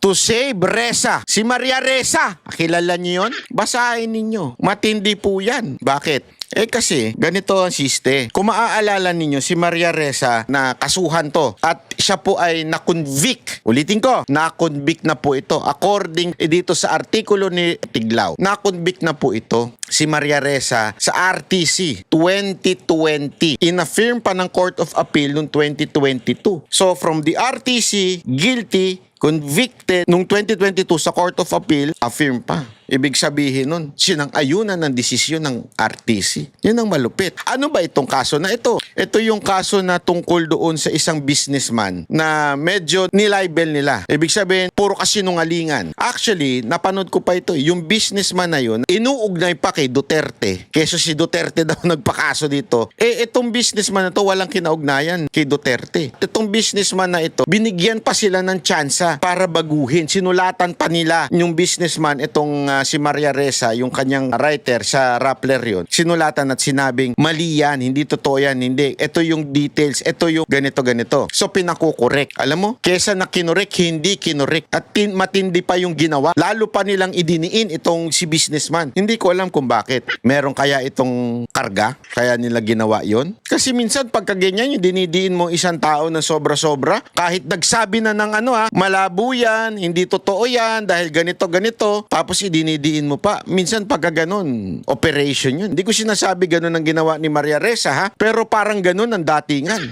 to save Reza. Si Maria Reza. Kilala niyo yun? Basahin ninyo. Matindi po yan. Bakit? Kasi ganito ang siste. Kung maaalala ninyo, si Maria Reza na kasuhan to at siya po ay na-convict. Ulitin ko, na-convict na po ito. According dito sa artikulo ni Tiglao, na-convict na po ito si Maria Reza sa RTC 2020. In-affirm pa ng Court of Appeal noong 2022. So from the RTC, guilty, convicted nung 2022 sa Court of Appeal, affirm pa. Ibig sabihin nun, sinang-ayunan ng desisyon ng RTC. Yan ang malupit. Ano ba itong kaso na ito? Ito yung kaso na tungkol doon sa isang businessman na medyo nilibel nila. Ibig sabihin, puro kasinungalingan. Actually, napanood ko pa ito. Yung businessman na yun, inuugnay pa kay Duterte. Keso si Duterte daw nagpakaso dito. Itong businessman na to walang kinaugnayan kay Duterte. Itong businessman na ito, binigyan pa sila ng tsansa para baguhin. Sinulatan pa nila yung businessman itong si Maria Reza, yung kanyang writer sa Rappler yun, sinulatan at sinabing, mali yan, hindi totoo yan, hindi. Ito yung details, ito yung ganito. So, pinakukorek. Alam mo, kesa na kinorek, hindi kinorek. At matindi pa yung ginawa. Lalo pa nilang idiniin itong si businessman. Hindi ko alam kung bakit. Meron kaya itong karga? Kaya nila ginawa yon? Kasi minsan, pagka ganyan, yung dinidiin mo isang tao na sobra-sobra, kahit nagsabi na ng malabo yan, hindi totoo yan, dahil ganito, tapos idinidiin mo pa. Minsan pagka ganun, operation yun. Hindi ko sinasabi ganun ang ginawa ni Maria Reza, ha? Pero parang ganun ang datingan.